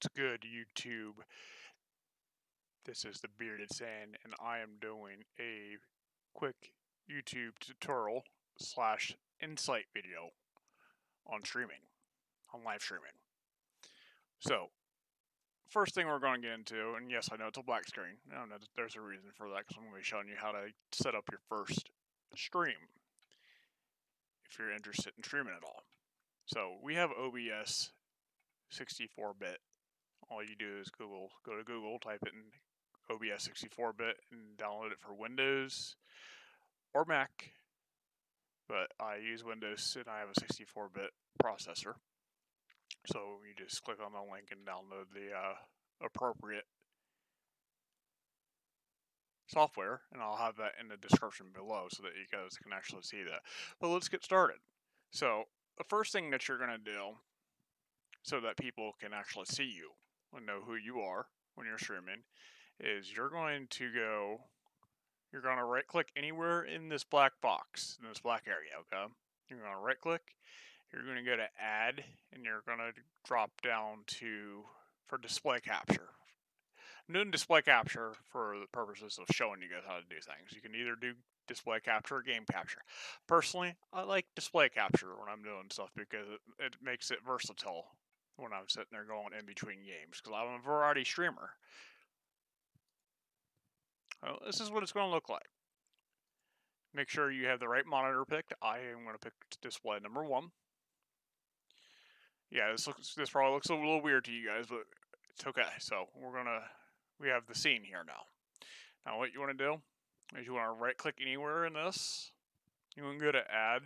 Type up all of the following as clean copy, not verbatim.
What's good, YouTube? This is the Bearded Sand, and I am doing a quick YouTube tutorial slash insight video on streaming, on live streaming. So, first thing we're going to get into, and yes, I know it's a black screen. I know that there's a reason for that because I'm going to be showing you how to set up your first stream if you're interested in streaming at all. So, we have OBS 64-bit. All you do is go to Google, type it in OBS 64-bit and download it for Windows or Mac, but I use Windows and I have a 64-bit processor. So you just click on the link and download the appropriate software, and I'll have that in the description below so that you guys can actually see that. But let's get started. So the first thing that you're going to do so that people can actually see you and know who you are when you're streaming is you're going to right click anywhere in this black box, in this black area, okay? You're going to right click, you're going to go to add, and you're going to drop down for display capture. I'm doing display capture for the purposes of showing you guys how to do things. You can either do display capture or game capture. Personally, I like display capture when I'm doing stuff because it makes it versatile when I'm sitting there going in between games, because I'm a variety streamer. Well, this is what it's going to look like. Make sure you have the right monitor picked. I am going to pick display number 1. Yeah, this probably looks a little weird to you guys, but it's okay. So we have the scene here now. Now what you want to do is you want to right click anywhere in this. You want to go to add,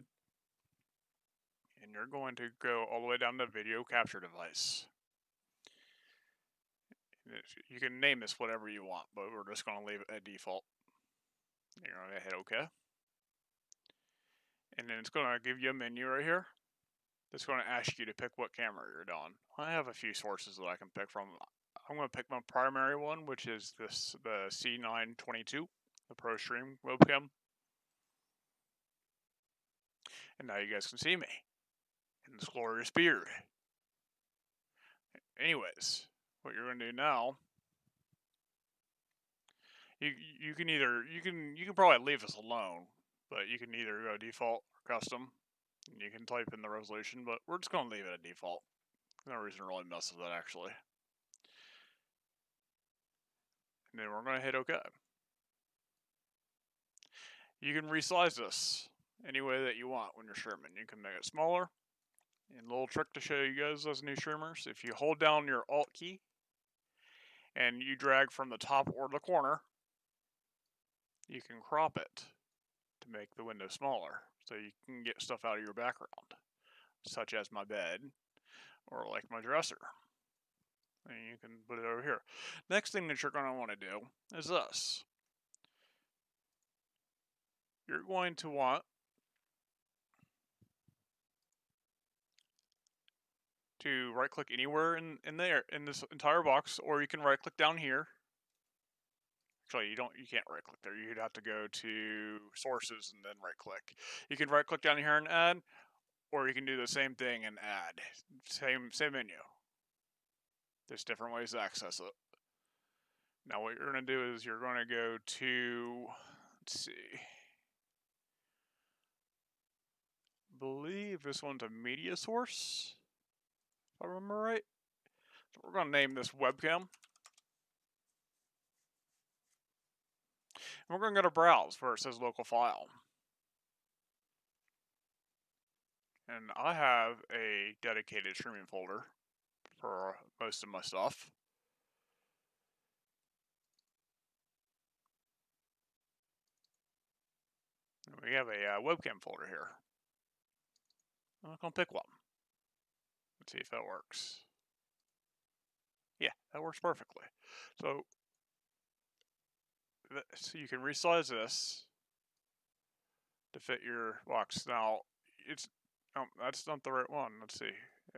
and you're going to go all the way down to video capture device. You can name this whatever you want, but we're just going to leave it at default. You're going to hit OK. And then it's going to give you a menu right here. It's going to ask you to pick what camera you're doing. I have a few sources that I can pick from. I'm going to pick my primary one, which is the C922, the ProStream webcam. And now you guys can see me in this glorious beard. Anyways, what you're going to do now, you can probably leave this alone, but you can either go default or custom. And you can type in the resolution, but we're just going to leave it at default. No reason to really mess with that, actually. And then we're going to hit OK. You can resize this any way that you want when you're streaming. You can make it smaller. And a little trick to show you guys as new streamers, if you hold down your Alt key and you drag from the top or the corner, you can crop it to make the window smaller so you can get stuff out of your background, such as my bed or like my dresser. And you can put it over here. Next thing that you're going to want to do is this. You're going to want to right click anywhere in this entire box, or you can right click down here. Actually, you can't right click there. You'd have to go to sources and then right click. You can right click down here and add, or you can do the same thing and add. Same menu. There's different ways to access it. Now what you're going to do is you're going to go to, let's see, I believe this one's a media source, if I remember right. So we're going to name this webcam. And we're going to go to browse where it says local file. And I have a dedicated streaming folder for most of my stuff. And we have a webcam folder here. I'm going to pick one. Let's see if that works. Yeah, that works perfectly. So you can resize this to fit your box. Now, that's not the right one. Let's see.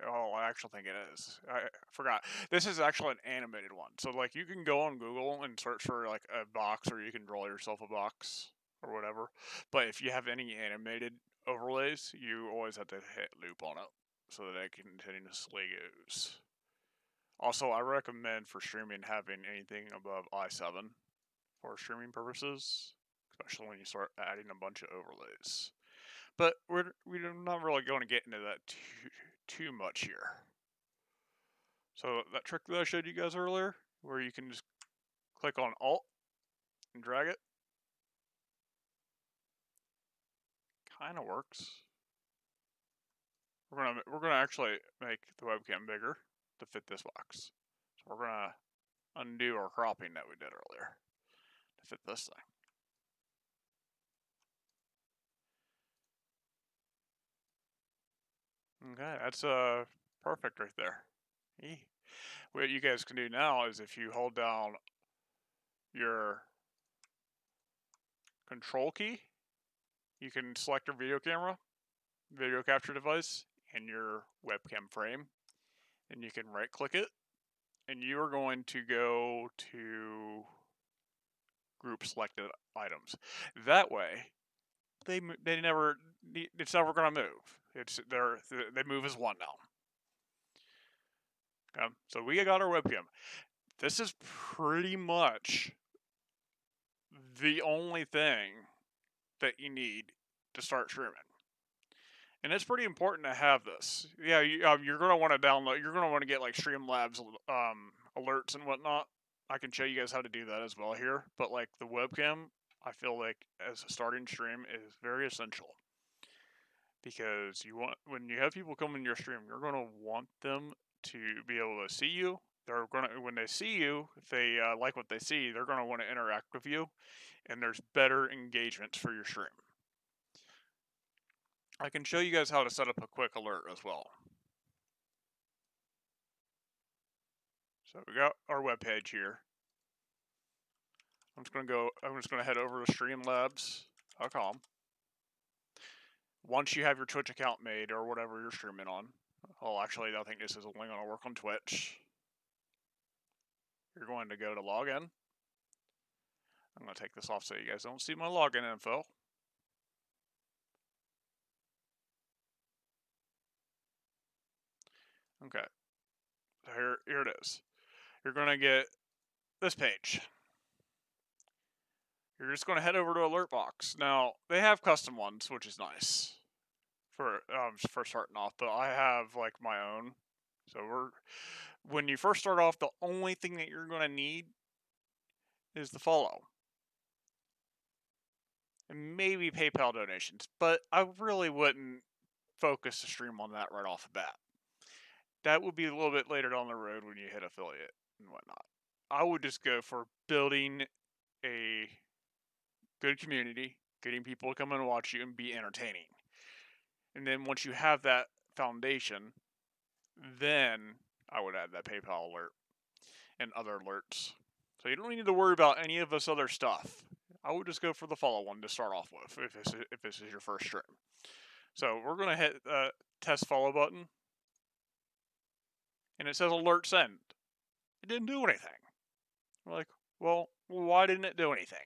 Oh, I actually think it is. I forgot. This is actually an animated one. So, like, you can go on Google and search for, like, a box, or you can draw yourself a box or whatever. But if you have any animated overlays, you always have to hit loop on it so that it continuously goes. Also, I recommend for streaming having anything above i7 for streaming purposes, especially when you start adding a bunch of overlays. But we're not really going to get into that too much here. So that trick that I showed you guys earlier, where you can just click on Alt and drag it, kind of works. We're gonna actually make the webcam bigger to fit this box. So we're gonna undo our cropping that we did earlier to fit this thing. Okay, that's perfect right there. What you guys can do now is if you hold down your control key, you can select your video camera, video capture device, and your webcam frame, and you can right click it, and you are going to go to group selected items. That way, they never, it's never going to move. They move as one now. Okay, so we got our webcam. This is pretty much the only thing that you need to start streaming. And it's pretty important to have this. Yeah, you're going to want to download, you're going to want to get like Streamlabs alerts and whatnot. I can show you guys how to do that as well here. But like the webcam, I feel like as a starting stream is very essential. Because when you have people come in your stream, you're going to want them to be able to see you. They're going to, when they see you, if they like what they see, they're going to want to interact with you. And there's better engagements for your stream. I can show you guys how to set up a quick alert as well. So we got our web page here. I'm just gonna head over to streamlabs.com. Once you have your Twitch account made or whatever you're streaming on, well, actually, I think this is only going to work on Twitch. You're going to go to login. I'm going to take this off so you guys don't see my login info. Okay, so here it is. You're going to get this page. You're just going to head over to Alert Box. Now, they have custom ones, which is nice for starting off, but I have like my own. So when you first start off, the only thing that you're going to need is the follow. And maybe PayPal donations, but I really wouldn't focus the stream on that right off the bat. That would be a little bit later down the road when you hit affiliate and whatnot. I would just go for building a good community, getting people to come and watch you and be entertaining. And then once you have that foundation, then I would add that PayPal alert and other alerts. So you don't need to worry about any of this other stuff. I would just go for the follow one to start off with if this is your first stream. So we're going to hit the test follow button. And it says alert send. It didn't do anything. We're like, well, why didn't it do anything?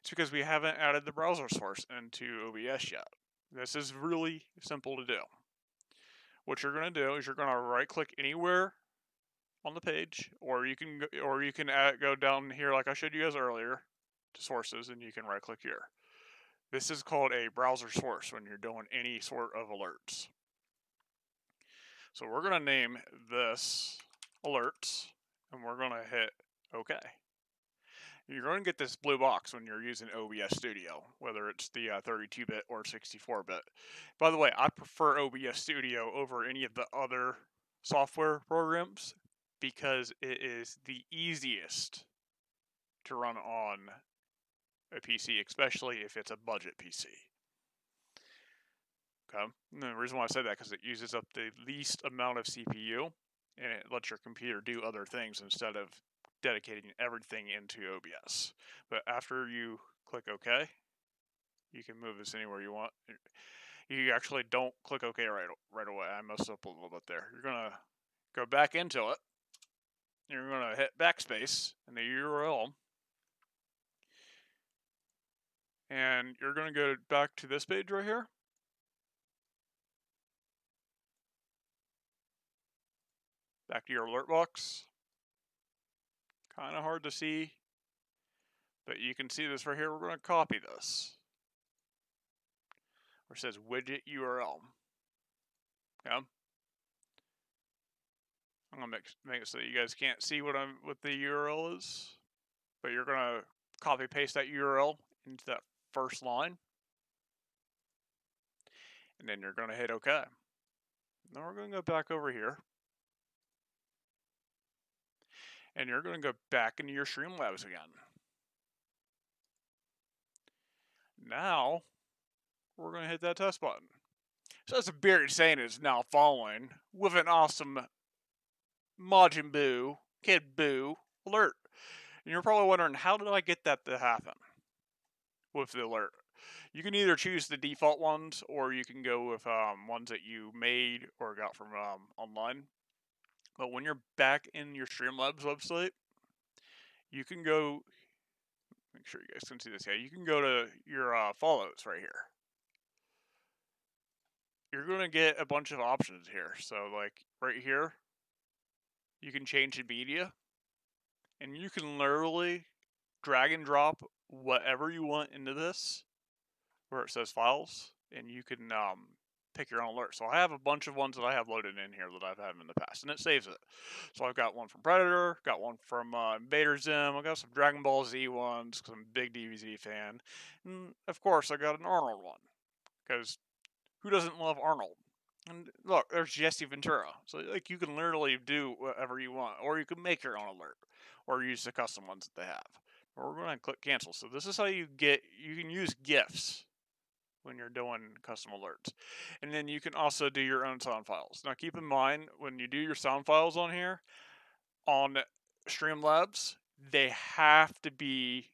It's because we haven't added the browser source into OBS yet. This is really simple to do. What you're going to do is you're going to right click anywhere on the page, or you can go down here like I showed you guys earlier to sources, and you can right click here. This is called a browser source when you're doing any sort of alerts. So we're going to name this alerts, and we're going to hit OK. You're going to get this blue box when you're using OBS Studio, whether it's the 32-bit or 64-bit. By the way, I prefer OBS Studio over any of the other software programs because it is the easiest to run on a PC, especially if it's a budget PC. Okay, and the reason why I say that because it uses up the least amount of CPU, and it lets your computer do other things instead of dedicating everything into OBS. But after you click OK, you can move this anywhere you want. You actually don't click OK right away. I messed up a little bit there. You're gonna go back into it. You're gonna hit backspace in the URL, and you're gonna go back to this page right here. Back to your alert box. Kind of hard to see, but you can see this right here. We're going to copy this. Where it says widget URL. Yeah. I'm gonna make it so that you guys can't see what the URL is, but you're gonna copy paste that URL into that first line, and then you're gonna hit OK. Now we're gonna go back over here, and you're gonna go back into your Streamlabs again. Now we're gonna hit that test button. So that's a bearded saying is now following with an awesome Majin Buu, Kid Buu alert. And you're probably wondering, how did I get that to happen with the alert? You can either choose the default ones, or you can go with ones that you made or got from online. But when you're back in your Streamlabs website, you can go, make sure you guys can see this. Yeah, you can go to your follows right here. You're going to get a bunch of options here. So like right here, you can change the media, and you can literally drag and drop whatever you want into this where it says files, and you can pick your own alert. So I have a bunch of ones that I have loaded in here that I've had in the past, and it saves it. So I've got one from Predator, got one from Invader Zim, I got some Dragon Ball Z ones because I'm a big DBZ fan, and of course I got an Arnold one, because who doesn't love Arnold? And look, there's Jesse Ventura. So like you can literally do whatever you want, or you can make your own alert, or use the custom ones that they have. But we're going to click cancel. So this is how you can use gifs when you're doing custom alerts. And then you can also do your own sound files. Now keep in mind, when you do your sound files on here, on Streamlabs, they have to be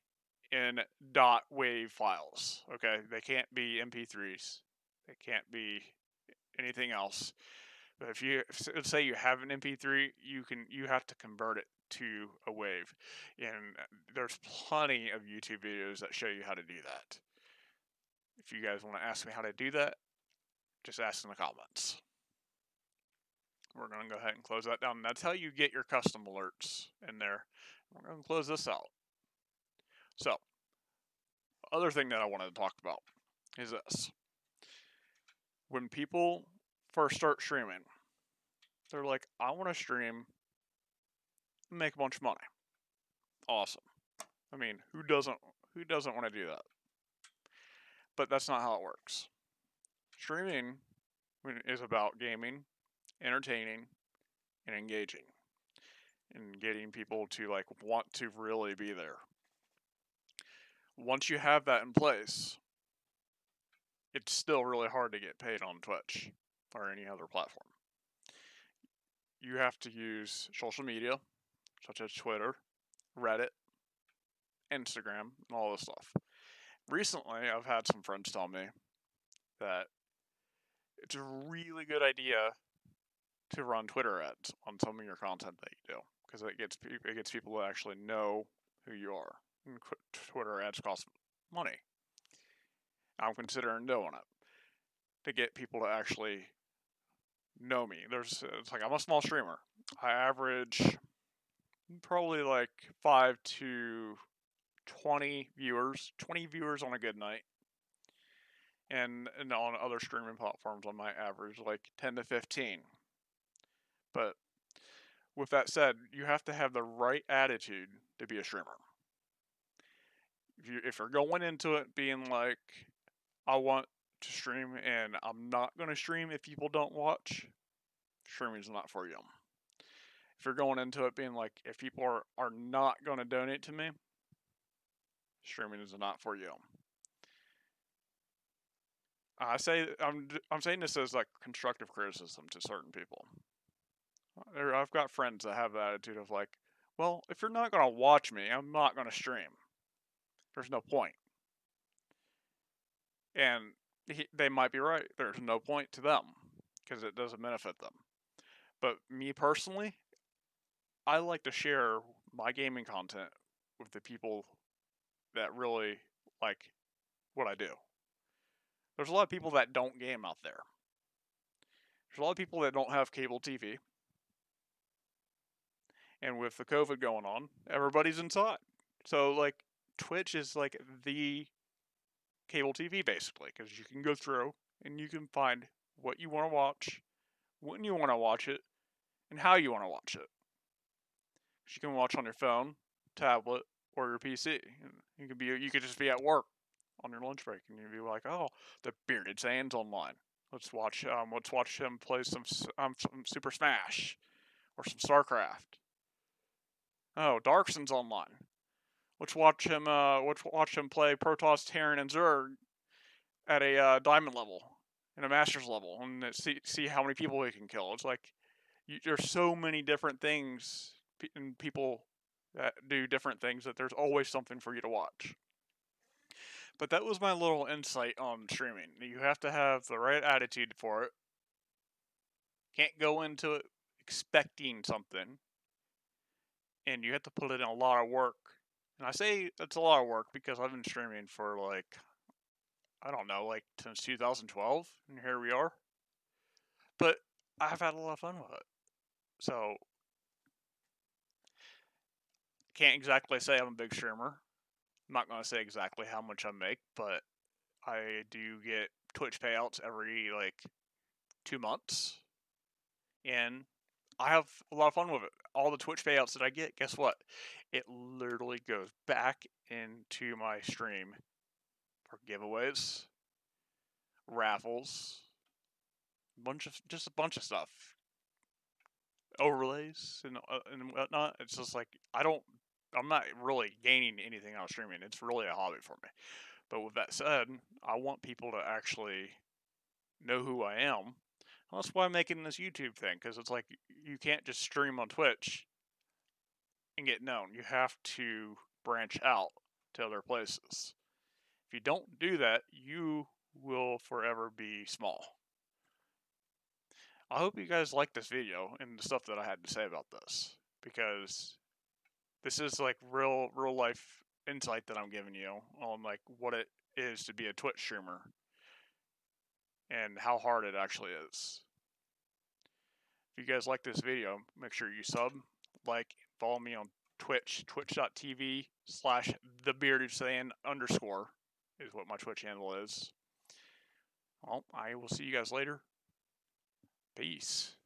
in .wav files, okay? They can't be MP3s. They can't be anything else. But if you say you have an MP3, you have to convert it to a WAV. And there's plenty of YouTube videos that show you how to do that. If you guys want to ask me how to do that, just ask in the comments. We're going to go ahead and close that down. That's how you get your custom alerts in there. We're going to close this out. So, other thing that I wanted to talk about is this. When people first start streaming, they're like, I want to stream and make a bunch of money. Awesome. I mean, who doesn't want to do that? But that's not how it works. Streaming is about gaming, entertaining, and engaging, and getting people to like want to really be there. Once you have that in place, it's still really hard to get paid on Twitch or any other platform. You have to use social media, such as Twitter, Reddit, Instagram, and all this stuff. Recently, I've had some friends tell me that it's a really good idea to run Twitter ads on some of your content that you do, because it gets people to actually know who you are. And Twitter ads cost money. I'm considering doing it to get people to actually know me. It's like I'm a small streamer. I average probably like 5 to 20 viewers on a good night. And on other streaming platforms, I might average like 10 to 15. But with that said, you have to have the right attitude to be a streamer. If you're going into it being like, I want to stream and I'm not going to stream if people don't watch, streaming is not for you. If you're going into it being like, if people are not going to donate to me, streaming is not for you. I'm saying this as like constructive criticism to certain people. I've got friends that have the attitude of like, well, if you're not going to watch me, I'm not going to stream. There's no point. And they might be right. There's no point to them because it doesn't benefit them. But me personally, I like to share my gaming content with the people that really like what I do. There's a lot of people that don't game out there. There's a lot of people that don't have cable TV. And with the COVID going on, everybody's inside. So like Twitch is like the cable TV basically, because you can go through and you can find what you want to watch, when you want to watch it, and how you want to watch it. You can watch on your phone, tablet, or your PC. You could just be at work on your lunch break, and you'd be like, "Oh, the Bearded Sands online. Let's watch him play some Super Smash or some StarCraft. Oh, Darkson's online. Let's watch him play Protoss, Terran, and Zerg at a diamond level and a masters level, and see how many people he can kill." It's like there's so many different things and people that do different things that there's always something for you to watch. But that was my little insight on streaming. You have to have the right attitude for it. Can't go into it expecting something, and you have to put in a lot of work. And I say it's a lot of work because I've been streaming for I don't know, since 2012, and here we are. But I've had a lot of fun with it. So can't exactly say I'm a big streamer. I'm not going to say exactly how much I make, but I do get Twitch payouts every 2 months, and I have a lot of fun with it. All the Twitch payouts that I get, guess what? It literally goes back into my stream for giveaways, raffles, a bunch of stuff, overlays and whatnot. It's just like I'm not really gaining anything out of streaming. It's really a hobby for me. But with that said, I want people to actually know who I am. That's why I'm making this YouTube thing, because it's like you can't just stream on Twitch and get known. You have to branch out to other places. If you don't do that, you will forever be small. I hope you guys like this video and the stuff that I had to say about this, because this is like real life insight that I'm giving you on what it is to be a Twitch streamer and how hard it actually is. If you guys like this video, make sure you sub, like, follow me on Twitch, twitch.tv/thebeardedsan_ is what my Twitch handle is. Well, I will see you guys later. Peace.